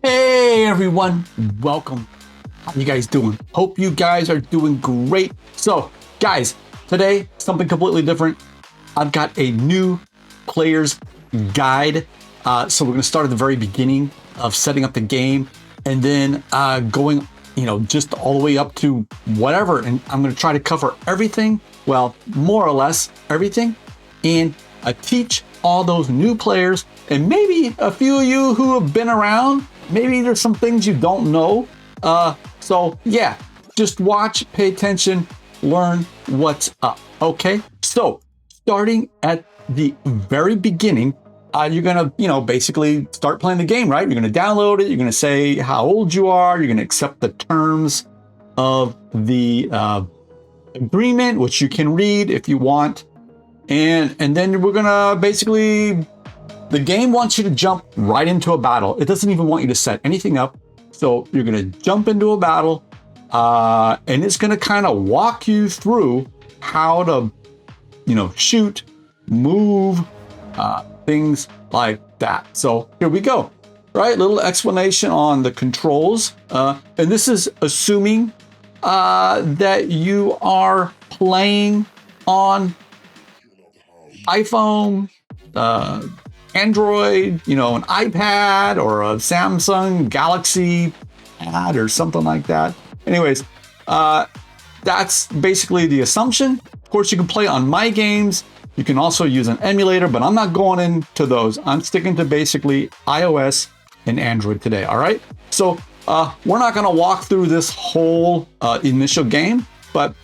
Hey everyone, welcome. How you guys doing? Hope you guys are doing great. So guys, today something completely different. I've got a new player's guide. So we're gonna start at the very beginning of setting up the game and then going, just all the way up to whatever. And I'm gonna try to cover everything, well, more or less everything, and teach all those new players and maybe a few of you who have been around. Maybe there's some things you don't know. So yeah, just watch, pay attention, learn what's up. Okay, so starting at the very beginning, you're gonna, basically start playing the game, right? You're gonna download it. You're gonna say how old you are. You're gonna accept the terms of the agreement, which you can read if you want. And then we're gonna basically, the game wants you to jump right into a battle. It doesn't even want you to set anything up. So you're gonna jump into a battle, and it's gonna kind of walk you through how to, shoot, move, things like that. So here we go, right? Little explanation on the controls. And this is assuming that you are playing on iPhone, Android, an iPad or a Samsung Galaxy Pad or something like that. Anyways, that's basically the assumption. Of course, you can play on my games. You can also use an emulator, but I'm not going into those. I'm sticking to basically iOS and Android today. All right. So we're not going to walk through this whole initial game, but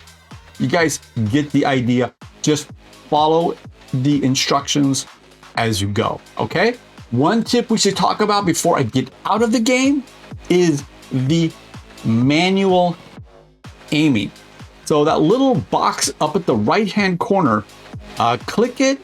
you guys get the idea. Just follow the instructions as you go. Okay. One tip we should talk about before I get out of the game is the manual aiming. So that little box up at the right-hand corner, click it,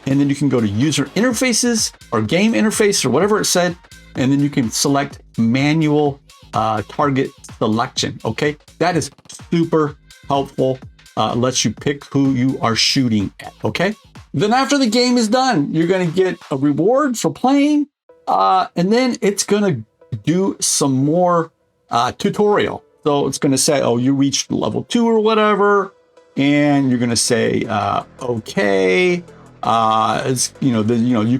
and then you can go to user interfaces or game interface or whatever it said, and then you can select manual target selection. Okay. That is super helpful. Lets you pick who you are shooting at. Okay. Then after the game is done, you're going to get a reward for playing. And then it's going to do some more tutorial. So it's going to say, oh, you reached level 2 or whatever. And you're going to say, okay. You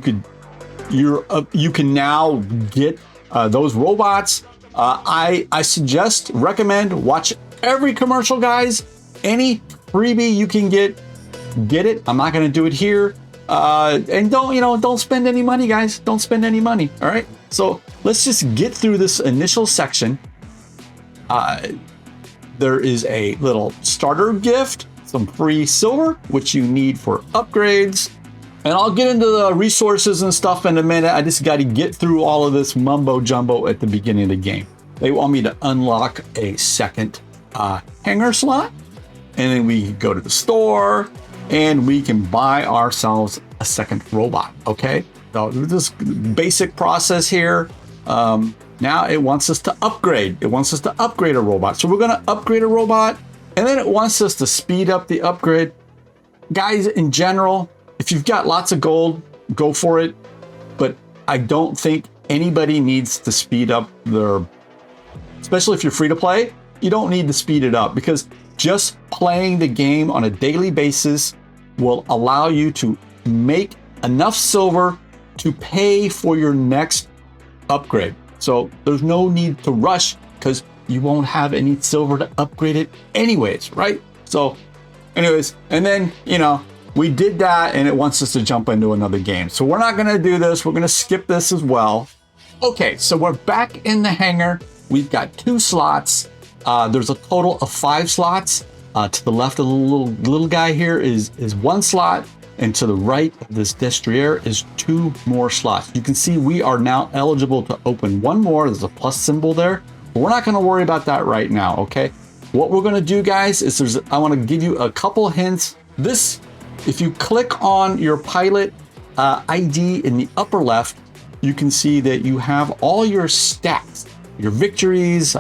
can now get those robots. I recommend watch every commercial, guys. Any freebie you can get it. I'm not going to do it here. And don't spend any money, guys. Don't spend any money. All right. So let's just get through this initial section. There is a little starter gift, some free silver, which you need for upgrades. And I'll get into the resources and stuff in a minute. I just got to get through all of this mumbo jumbo at the beginning of the game. They want me to unlock a second hangar slot. And then we go to the store and we can buy ourselves a second robot. Okay. So this basic process here. Now it wants us to upgrade. It wants us to upgrade a robot. So we're going to upgrade a robot, and then it wants us to speed up the upgrade. Guys, in general, if you've got lots of gold, go for it. But I don't think anybody needs to speed up their, especially if you're free to play, you don't need to speed it up, because just playing the game on a daily basis will allow you to make enough silver to pay for your next upgrade. So there's no need to rush, because you won't have any silver to upgrade it anyways, right? So anyways, and then, we did that and it wants us to jump into another game. So we're not going to do this. We're going to skip this as well. Okay, so we're back in the hangar. We've got 2 slots. There's a total of 5 slots. To the left of the little guy here is 1 slot, and to the right of this destrier is 2 more slots. You can see we are now eligible to open 1 more. There's a plus symbol there, but we're not going to worry about that right now. Okay, what we're going to do, guys, is I want to give you a couple hints. If you click on your pilot ID in the upper left, you can see that you have all your stats, your victories,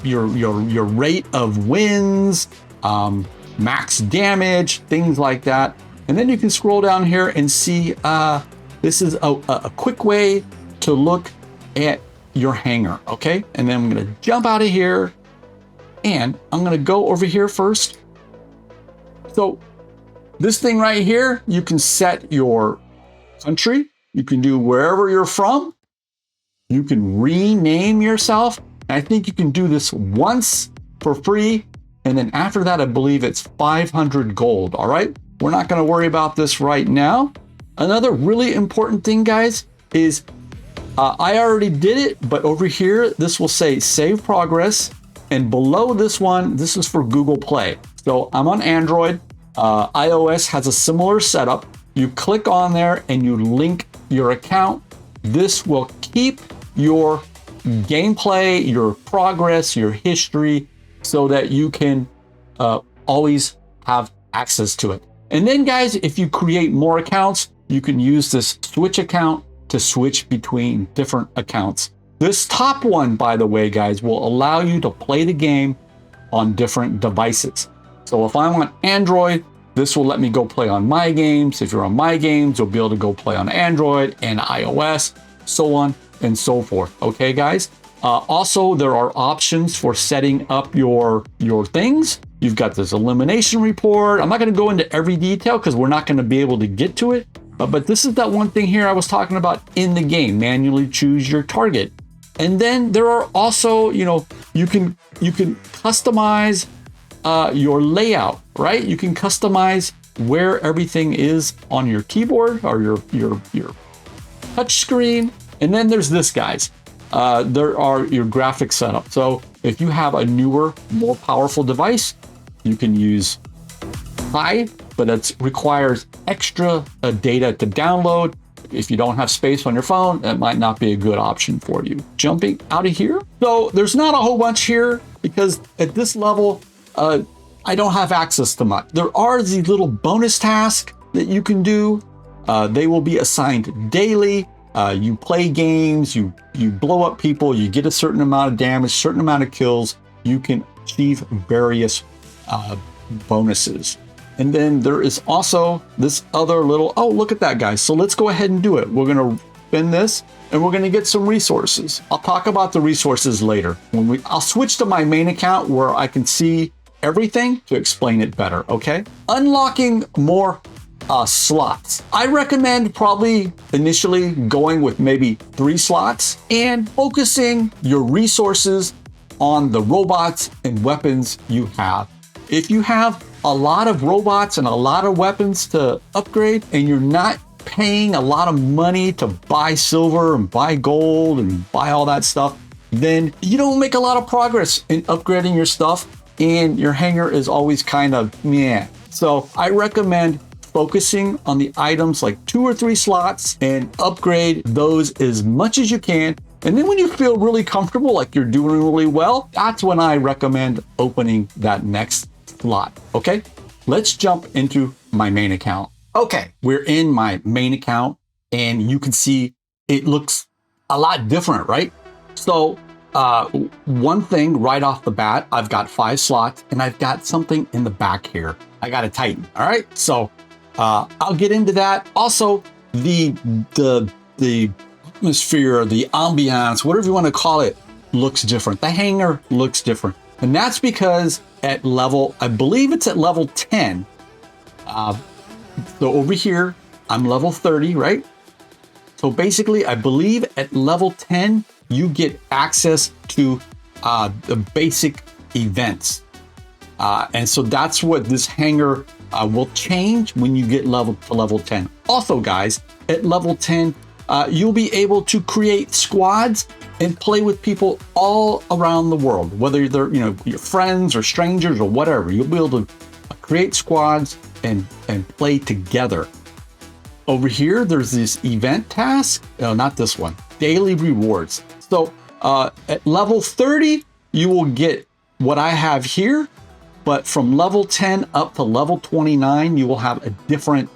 your rate of wins, max damage, things like that. And then you can scroll down here and see this is a quick way to look at your hangar, okay? And then I'm gonna jump out of here and I'm gonna go over here first. So this thing right here, you can set your country. You can do wherever you're from. You can rename yourself. And I think you can do this once for free. And then after that, I believe it's 500 gold, all right? We're not gonna worry about this right now. Another really important thing, guys, is I already did it, but over here, this will say save progress. And below this one, this is for Google Play. So I'm on Android. iOS has a similar setup. You click on there and you link your account. This will keep your gameplay, your progress, your history, so that you can always have access to it. And then, guys, if you create more accounts, you can use this switch account to switch between different accounts. This top one, by the way, guys, will allow you to play the game on different devices. So if I'm on Android, this will let me go play on my games. If you're on my games, you'll be able to go play on Android and iOS, so on and so forth. Okay, guys? Also, there are options for setting up your things. You've got this elimination report. I'm not going to go into every detail because we're not going to be able to get to it. But this is that one thing here I was talking about in the game. Manually choose your target. And then there are also, you know, you can customize your layout, right? You can customize where everything is on your keyboard or your touch screen. And then there's this, guys. There are your graphic setup. So if you have a newer, more powerful device, you can use high, but it requires extra data to download. If you don't have space on your phone, that might not be a good option for you. Jumping out of here. So there's not a whole bunch here because at this level, I don't have access to much. There are these little bonus tasks that you can do. They will be assigned daily. You play games, you blow up people, you get a certain amount of damage, certain amount of kills. You can achieve various bonuses. And then there is also this other little, oh, look at that, guys. So let's go ahead and do it. We're going to spin this and we're going to get some resources. I'll talk about the resources later. I'll switch to my main account where I can see everything to explain it better, okay? Unlocking more slots. I recommend probably initially going with maybe 3 slots and focusing your resources on the robots and weapons you have. If you have a lot of robots and a lot of weapons to upgrade and you're not paying a lot of money to buy silver and buy gold and buy all that stuff, then you don't make a lot of progress in upgrading your stuff and your hangar is always kind of meh. So I recommend focusing on the items like 2 or 3 slots and upgrade those as much as you can. And then when you feel really comfortable, like you're doing really well, that's when I recommend opening that next slot. Okay, let's jump into my main account. Okay, we're in my main account and you can see it looks a lot different, right? So one thing right off the bat, I've got 5 slots and I've got something in the back here. I got a Titan. All right, so I'll get into that. Also, the atmosphere, the ambiance, whatever you want to call it, looks different. The hangar looks different. And that's because at level, I believe it's at level 10. So over here, I'm level 30, right? So basically, I believe at level 10, you get access to the basic events. And so that's what this hangar will change when you get to level 10. Also, guys, at level 10, you'll be able to create squads and play with people all around the world, whether they're, you know, your friends or strangers or whatever. You'll be able to create squads and play together. Over here, there's this event task. No, not this one. Daily rewards. So at level 30, you will get what I have here. But from level 10 up to level 29, you will have a different,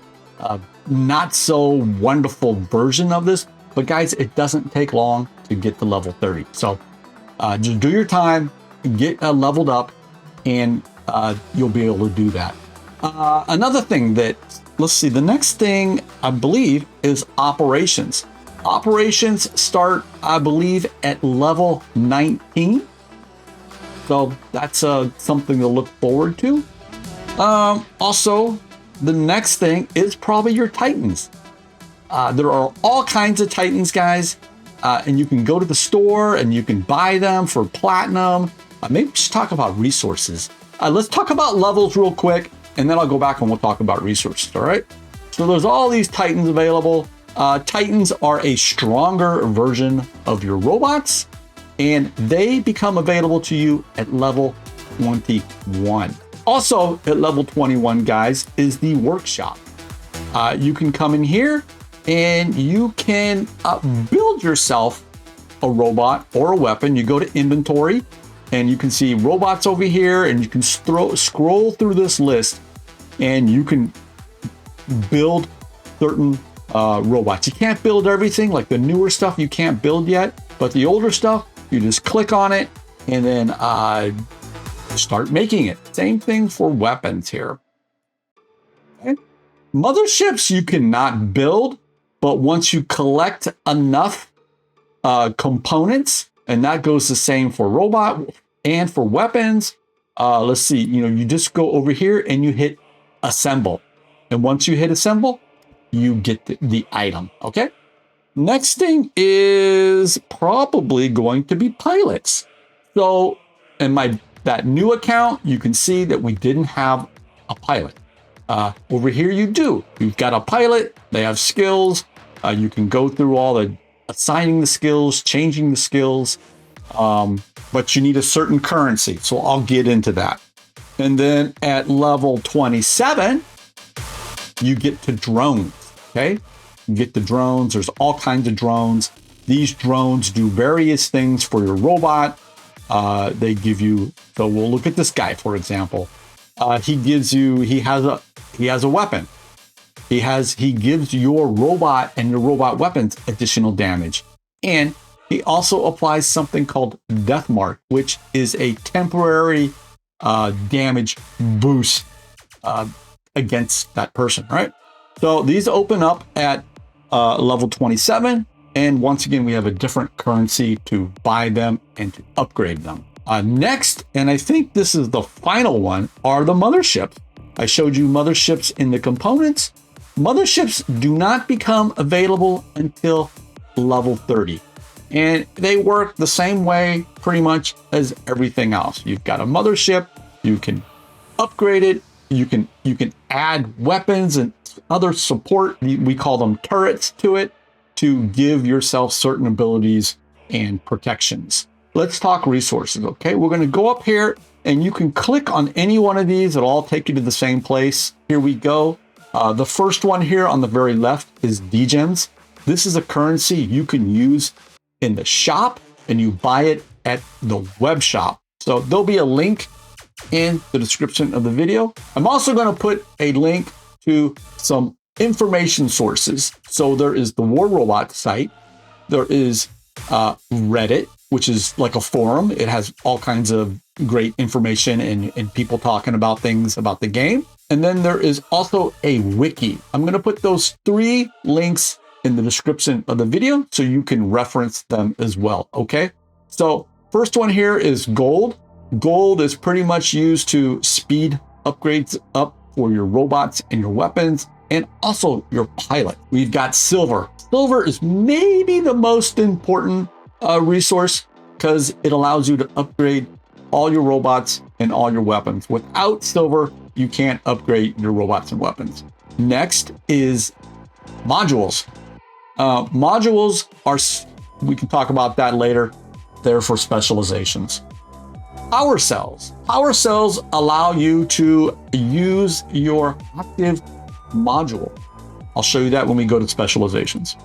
not so wonderful version of this. But guys, it doesn't take long to get to level 30. So just do your time, get leveled up, and you'll be able to do that. Another thing that, let's see, the next thing I believe is operations. Operations start, I believe, at level 19. So that's something to look forward to. Also, the next thing is probably your Titans. There are all kinds of Titans, guys. And you can go to the store and you can buy them for platinum. Maybe we should talk about resources. Let's talk about levels real quick, and then I'll go back and we'll talk about resources, all right? So there's all these Titans available. Titans are a stronger version of your robots, and they become available to you at level 21. Also at level 21, guys, is the workshop. You can come in here and you can build yourself a robot or a weapon. You go to inventory and you can see robots over here, and you can scroll through this list and you can build certain robots. You can't build everything, like the newer stuff you can't build yet, but the older stuff, you just click on it and then start making it. Same thing for weapons here. Okay. Motherships you cannot build, but once you collect enough components, and that goes the same for robot and for weapons. Let's see, you just go over here and you hit assemble. And once you hit assemble, you get the item, okay? Next thing is probably going to be pilots. So in that new account, you can see that we didn't have a pilot. Over here you do. You've got a pilot, they have skills. You can go through all the assigning the skills, changing the skills, but you need a certain currency. So I'll get into that. And then at level 27, you get to drones, okay? You get the drones. There's all kinds of drones. These drones do various things for your robot. They give you, so we'll look at this guy, for example. He has a weapon. He gives your robot and your robot weapons additional damage. And he also applies something called Death Mark, which is a temporary damage boost against that person, right? So these open up at level 27. And once again, we have a different currency to buy them and to upgrade them. Next, and I think this is the final one, are the motherships. I showed you motherships in the components. Motherships do not become available until level 30. And they work the same way pretty much as everything else. You've got a mothership, you can upgrade it, you can add weapons and other support, we call them turrets, to it to give yourself certain abilities and protections. Let's talk resources, okay? We're gonna go up here and you can click on any one of these. It'll all take you to the same place. Here we go. The first one here on the very left is Gms. This is a currency you can use in the shop and you buy it at the web shop. So there'll be a link in the description of the video. I'm also going to put a link to some information sources. So there is the War Robot site. There is Reddit, which is like a forum. It has all kinds of great information and people talking about things about the game. And then there is also a wiki. I'm going to put those 3 links in the description of the video so you can reference them as well, okay? So first one here is gold. Gold is pretty much used to speed upgrades up for your robots and your weapons and also your pilot. We've got silver. Silver is maybe the most important resource because it allows you to upgrade all your robots and all your weapons. Without silver, you can't upgrade your robots and weapons. Next is modules. Modules are, we can talk about that later. They're for specializations. Power cells. Power cells allow you to use your active module. I'll show you that when we go to specializations.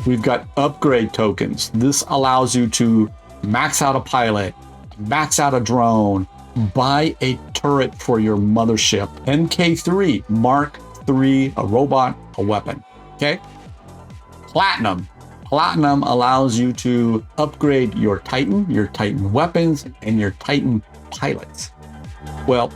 We've got upgrade tokens. This allows you to max out a pilot, max out a drone, buy a turret for your mothership. MK3, Mark III, a robot, a weapon, okay? Platinum. Platinum allows you to upgrade your Titan weapons, and your Titan pilots. Well,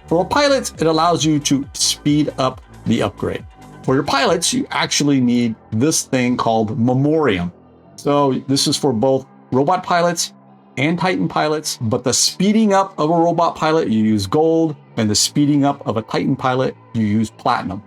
for pilots, it allows you to speed up the upgrade. For your pilots, you actually need this thing called Memoriam. So this is for both robot pilots and Titan pilots, but the speeding up of a robot pilot, you use gold, and the speeding up of a Titan pilot, you use platinum,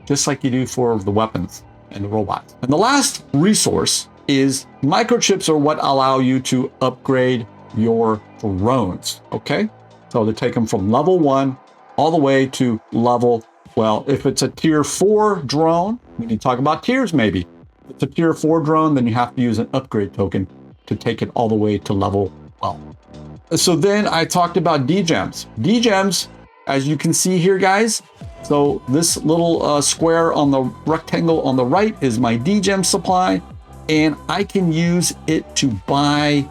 just like you do for the weapons and the robots. And the last resource is microchips are what allow you to upgrade your drones, okay? So they take them from level 1 all the way to level, well, if it's a tier 4 drone, we need to talk about tiers maybe. If it's a tier 4 drone, then you have to use an upgrade token to take it all the way to level 12. So then I talked about DGEMs. DGEMs, as you can see here, guys, so this little square on the rectangle on the right is my DGEM supply, and I can use it to buy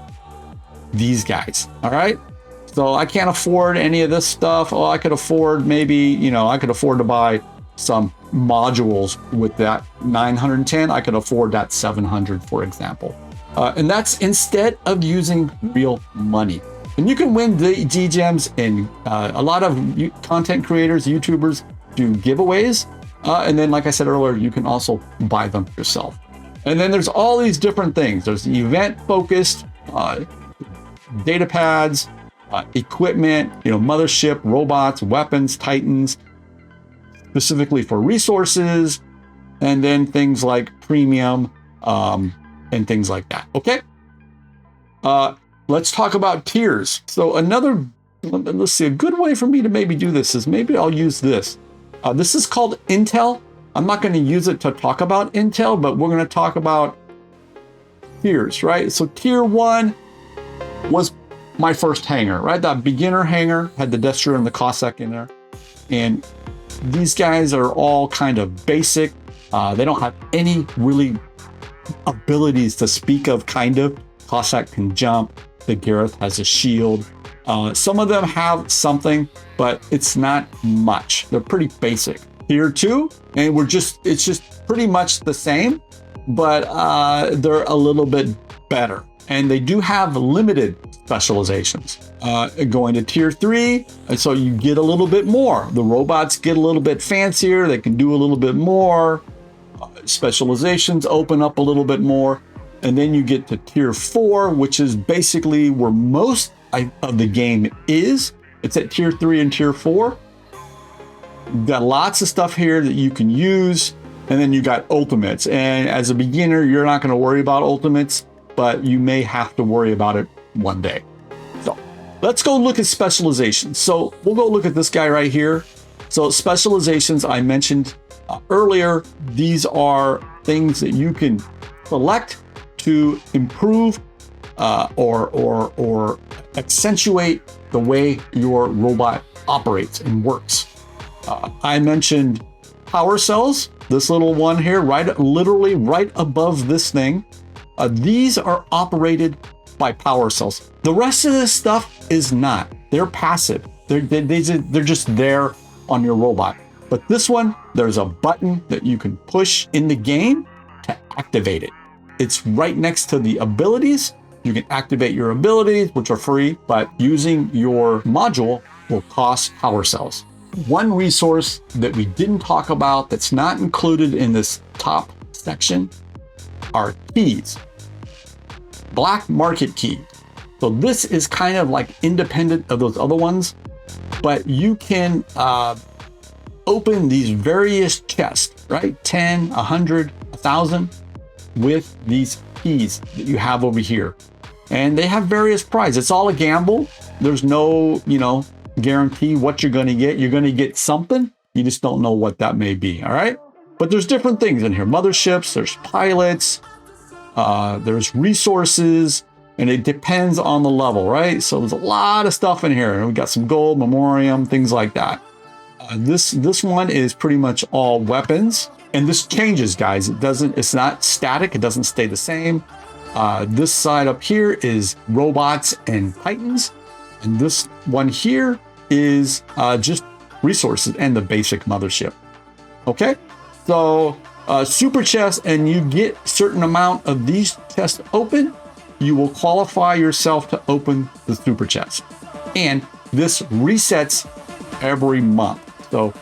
these guys, all right? So I can't afford any of this stuff. Oh, I could afford maybe, you know, I could afford to buy some modules with that 910. I could afford that 700, for example. And that's instead of using real money. And you can win the DGEMs, and a lot of content creators, YouTubers do giveaways. And then, like I said earlier, you can also buy them yourself. And then there's all these different things. There's the event-focused data pads, equipment, you know, mothership, robots, weapons, Titans, specifically for resources, and then things like premium and things like that. Okay. Let's talk about tiers. So let's see, a good way for me to maybe do this is maybe I'll use this. This is called Intel. I'm not going to use it to talk about Intel, but we're going to talk about tiers, right? So tier 1 was my first hangar, right? That beginner hangar had the Destroyer and the Cossack in there. And these guys are all kind of basic. They don't have any really abilities to speak of, kind of. Cossack can jump. The Gareth has a shield. Some of them have something, but it's not much. They're pretty basic. Tier 2, and it's just pretty much the same, but they're a little bit better. And they do have limited specializations. Going to tier 3, and so you get a little bit more. The robots get a little bit fancier. They can do a little bit more. Specializations open up a little bit more. And then you get to tier 4, which is basically where most of the game is. It's at tier 3 and tier 4. You've got lots of stuff here that you can use. And then you got ultimates. And as a beginner, you're not going to worry about ultimates, but you may have to worry about it one day. So let's go look at specializations. So we'll go look at this guy right here. So specializations, I mentioned earlier, these are things that you can select to improve or accentuate the way your robot operates and works. I mentioned power cells, this little one here, literally right above this thing. These are operated by power cells. The rest of this stuff is not. They're passive. They're just there on your robot. But this one, there's a button that you can push in the game to activate it. It's right next to the abilities. You can activate your abilities, which are free, but using your module will cost power cells. One resource that we didn't talk about that's not included in this top section are keys. Black market key. So this is kind of like independent of those other ones, but you can open these various chests, right? 10, 100, 1,000 with these keys that you have over here. And they have various prizes. It's all a gamble. There's no, guarantee what you're going to get. You're going to get something. You just don't know what that may be. All right. But there's different things in here. Motherships, there's pilots, there's resources, and it depends on the level, right? So there's a lot of stuff in here. We got some gold, memoriam, things like that. This one is pretty much all weapons, and this changes, guys. It's not static. It doesn't stay the same. This side up here is robots and Titans. And this one here is just resources and the basic mothership. Okay, so super chest, and you get certain amount of these chests open, you will qualify yourself to open the super chest. And this resets every month. So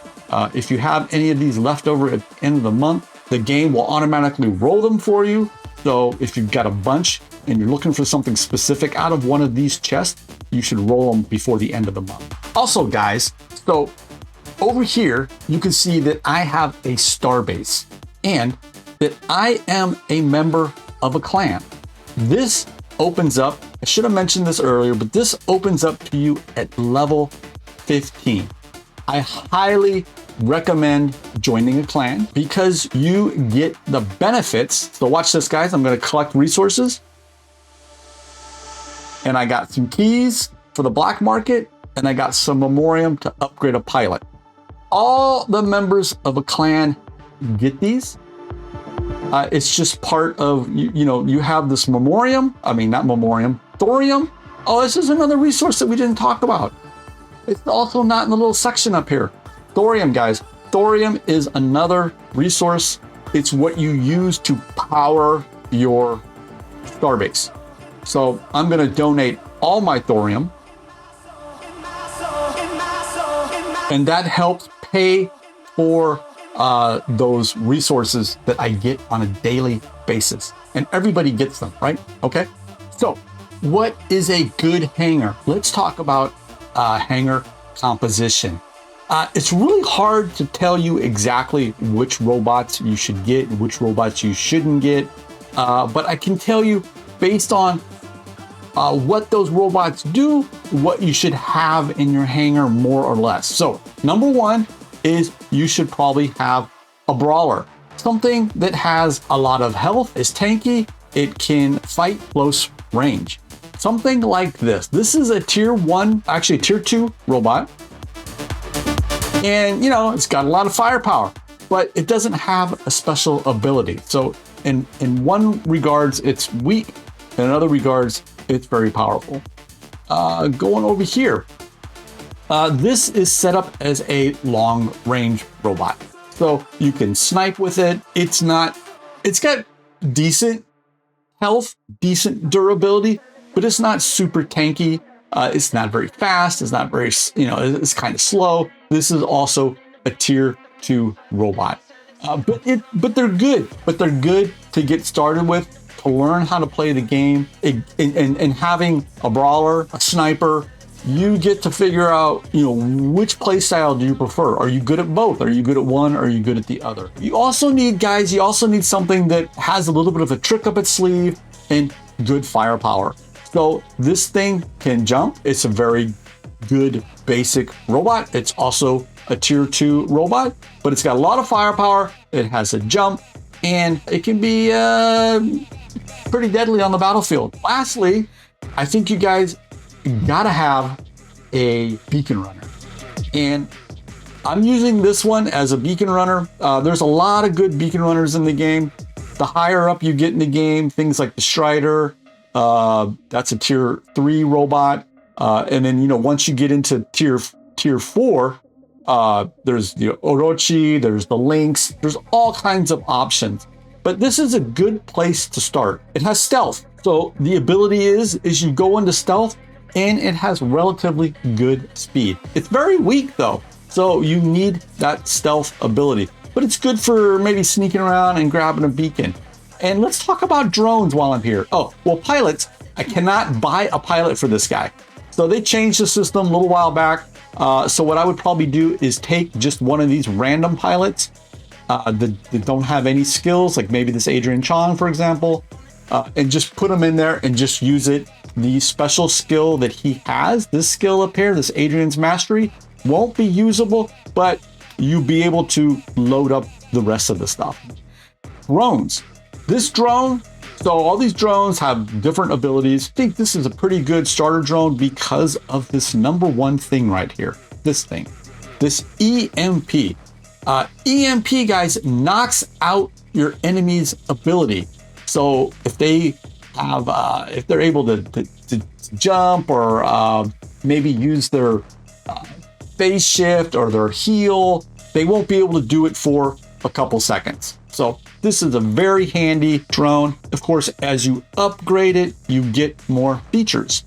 If you have any of these left over at the end of the month, the game will automatically roll them for you. So if you've got a bunch and you're looking for something specific out of one of these chests, you should roll them before the end of the month. Also, guys, so over here, you can see that I have a Starbase and that I am a member of a clan. This opens up, I should have mentioned this earlier, but this opens up to you at level 15. I highly recommend joining a clan because you get the benefits. So watch this, guys. I'm going to collect resources. And I got some keys for the black market, and I got some memoriam to upgrade a pilot. All the members of a clan get these. It's just part of, you have this memoriam. I mean, not memoriam, thorium. Oh, this is another resource that we didn't talk about. It's also not in the little section up here. Thorium, guys. Thorium is another resource. It's what you use to power your Starbase. So I'm going to donate all my thorium. And that helps pay for those resources that I get on a daily basis. And everybody gets them, right? Okay. So what is a good hangar? Let's talk about hangar composition. It's really hard to tell you exactly which robots you should get and which robots you shouldn't get. But I can tell you based on what those robots do, what you should have in your hangar more or less. So number one is you should probably have a brawler. Something that has a lot of health, is tanky, it can fight close range. Something like this. This is a tier 1, actually tier 2 robot. And it's got a lot of firepower, but it doesn't have a special ability. So in one regards, it's weak. In other regards, it's very powerful. Going over here, this is set up as a long range robot. So you can snipe with it. It's got decent health, decent durability, but it's not super tanky. It's not very fast. It's not very, it's kind of slow. This is also a tier 2 robot. But they're good. But they're good to get started with, to learn how to play the game. And having a brawler, a sniper, you get to figure out, which play style do you prefer? Are you good at both? Are you good at one? Or are you good at the other? You also need something that has a little bit of a trick up its sleeve and good firepower. So this thing can jump. It's a very good basic robot. It's also a tier 2 robot, but it's got a lot of firepower. It has a jump, and it can be pretty deadly on the battlefield. Lastly, I think you guys gotta have a beacon runner. And I'm using this one as a beacon runner. There's a lot of good beacon runners in the game. The higher up you get in the game, things like the Strider, that's a tier 3 robot. And then, once you get into tier 4, there's the Orochi, there's the Lynx, there's all kinds of options. But this is a good place to start. It has stealth. So the ability is you go into stealth, and it has relatively good speed. It's very weak though, so you need that stealth ability. But it's good for maybe sneaking around and grabbing a beacon. And let's talk about drones while I'm here. Oh, well, pilots, I cannot buy a pilot for this guy. So they changed the system a little while back. So what I would probably do is take just one of these random pilots that don't have any skills, like maybe this Adrian Chong, for example, and just put them in there and just use it. The special skill that he has, this skill up here, this Adrian's Mastery, won't be usable, but you'll be able to load up the rest of the stuff. Drones. This drone, so all these drones have different abilities. I think this is a pretty good starter drone because of this number one thing right here. This thing, this EMP. EMP, guys, knocks out your enemy's ability. So if they have, if they're able to jump or maybe use their phase shift or their heal, they won't be able to do it for a couple seconds. So this is a very handy drone. Of course, as you upgrade it, you get more features.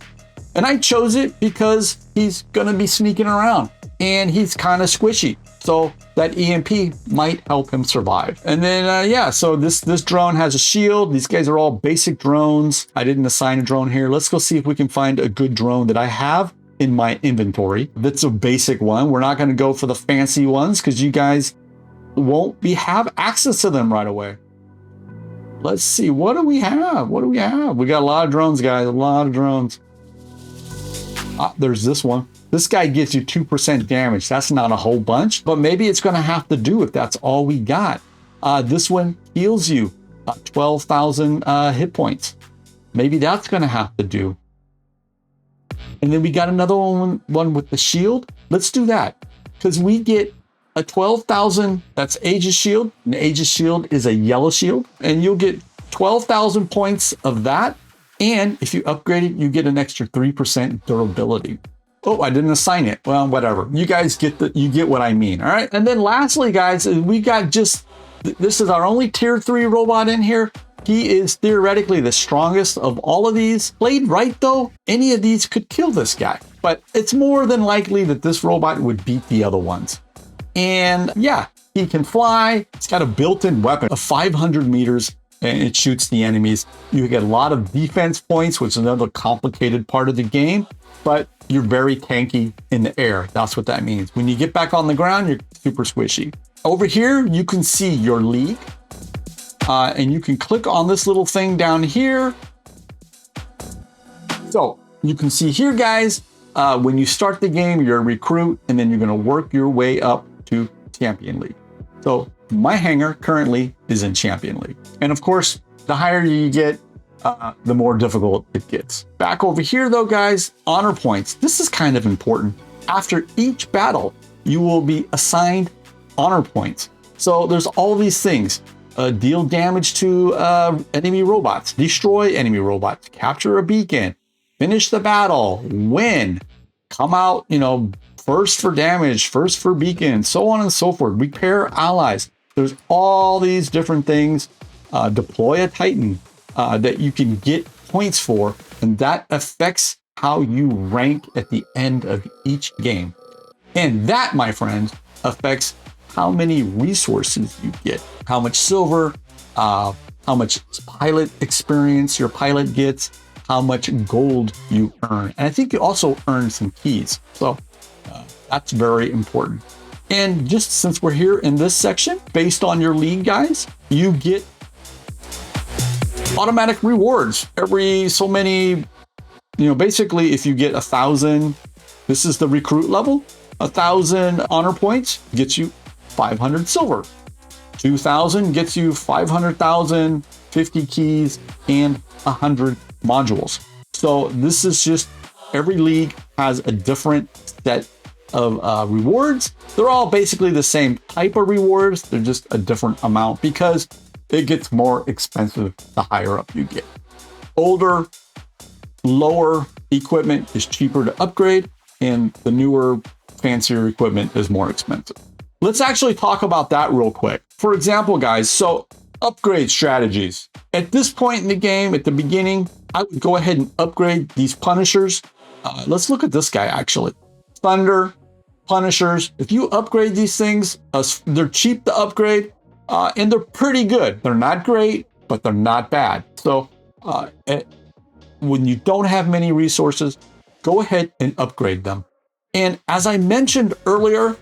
And I chose it because he's gonna be sneaking around and he's kind of squishy. So that EMP might help him survive. And then, yeah, so this drone has a shield. These guys are all basic drones. I didn't assign a drone here. Let's go see if we can find a good drone that I have in my inventory. That's a basic one. We're not going to go for the fancy ones because you guys won't have access to them right away. Let's see. What do we have? What do we have? We got a lot of drones, guys. A lot of drones. Ah, there's this one. This guy gives you 2% damage. That's not a whole bunch, but maybe it's going to have to do if that's all we got. This one heals you 12,000 hit points. Maybe that's going to have to do. And then we got another one with the shield. Let's do that because we get a 12,000. That's Aegis shield. An Aegis shield is a yellow shield, and you'll get 12,000 points of that. And if you upgrade it, you get an extra 3% durability. Oh, I didn't assign it. Well, whatever. You guys get what I mean. All right. And then lastly, guys, we got this is our only tier 3 robot in here. He is theoretically the strongest of all of these. Played right though, any of these could kill this guy, but it's more than likely that this robot would beat the other ones. And yeah, he can fly. It's got a built-in weapon of 500 meters. And it shoots the enemies. You get a lot of defense points, which is another complicated part of the game, but you're very tanky in the air. That's what that means. When you get back on the ground, you're super squishy. Over here, you can see your league, and you can click on this little thing down here. So you can see here, guys, when you start the game, you're a recruit, and then you're gonna work your way up to Champion League. So my hangar currently is in Champion League. And of course, the higher you get, the more difficult it gets. Back over here though, guys, honor points. This is kind of important. After each battle, you will be assigned honor points. So there's all these things. Deal damage to enemy robots, destroy enemy robots, capture a beacon, finish the battle, win, come out, first for damage, first for beacon, so on and so forth. Repair allies. There's all these different things. Deploy a Titan that you can get points for, and that affects how you rank at the end of each game. And that, my friends, affects how many resources you get, how much silver, how much pilot experience your pilot gets, how much gold you earn. And I think you also earn some keys. So that's very important. And just since we're here in this section, based on your league, guys, you get automatic rewards every so many, basically if you get 1,000, this is the recruit level, 1,000 honor points gets you 500 silver, 2,000 gets you 500,000, 50 keys, and 100 modules. So this is just, every league has a different set of rewards. They're all basically the same type of rewards. They're just a different amount because it gets more expensive the higher up you get. Older, lower equipment is cheaper to upgrade, and the newer, fancier equipment is more expensive. Let's actually talk about that real quick. For example, guys, so upgrade strategies. At this point in the game, at the beginning, I would go ahead and upgrade these Punishers. Let's look at this guy actually. Thunder, Punishers. If you upgrade these things, they're cheap to upgrade, and they're pretty good. They're not great, but they're not bad. So when you don't have many resources, go ahead and upgrade them. And as I mentioned earlier,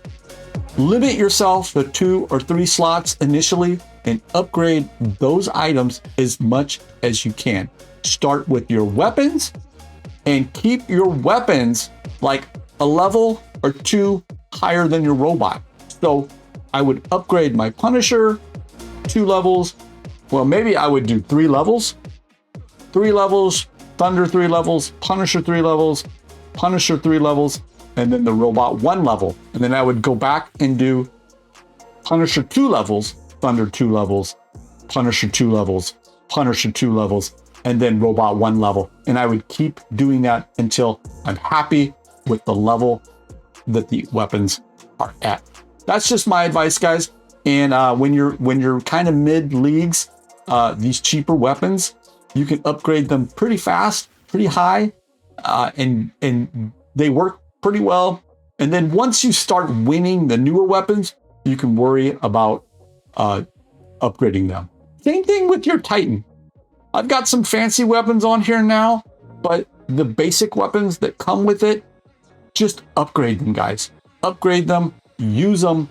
limit yourself to 2 or 3 slots initially and upgrade those items as much as you can. Start with your weapons and keep your weapons like a level or 2 higher than your robot. So I would upgrade my Punisher 2 levels. Well, maybe I would do 3 levels. 3 levels, Thunder 3 levels, Punisher 3 levels, Punisher 3 levels, and then the robot 1 level. And then I would go back and do Punisher 2 levels, Thunder 2 levels, Punisher 2 levels, Punisher 2 levels, and then robot 1 level. And I would keep doing that until I'm happy with the level that the weapons are at. That's just my advice, guys. And when you're kind of mid leagues, these cheaper weapons, you can upgrade them pretty fast, pretty high, and they work pretty well. And then once you start winning the newer weapons, you can worry about upgrading them. Same thing with your Titan. I've got some fancy weapons on here now, but the basic weapons that come with it, just upgrade them, guys. Upgrade them, use them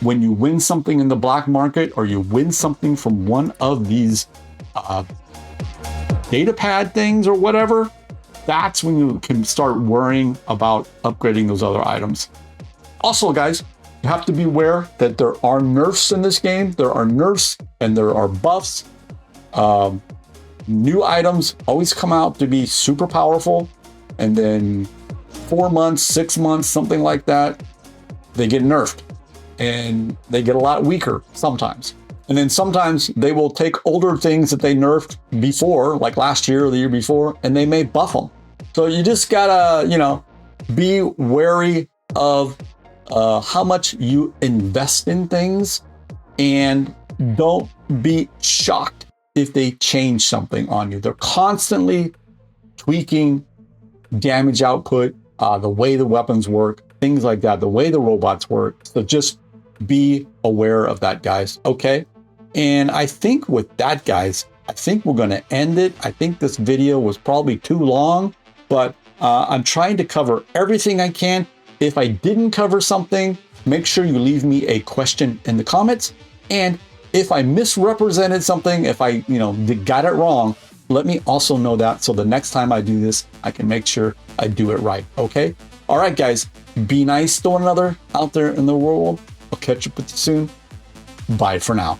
when you win something in the black market or you win something from one of these data pad things or whatever. That's when you can start worrying about upgrading those other items. Also, guys, you have to be aware that there are nerfs in this game. There are nerfs and there are buffs. New items always come out to be super powerful, and then 4 months, 6 months, something like that, they get nerfed and they get a lot weaker sometimes. And then sometimes they will take older things that they nerfed before, like last year or the year before, and they may buff them. So you just gotta, be wary of how much you invest in things, and don't be shocked if they change something on you. They're constantly tweaking damage output, the way the weapons work, things like that, the way the robots work. So just be aware of that, guys. Okay. And I think with that, guys, I think we're going to end it. I think this video was probably too long, but I'm trying to cover everything I can. If I didn't cover something, make sure you leave me a question in the comments. And if I misrepresented something, if I, got it wrong, let me also know that. So the next time I do this, I can make sure I do it right. Okay. All right, guys, be nice to one another out there in the world. I'll catch up with you soon. Bye for now.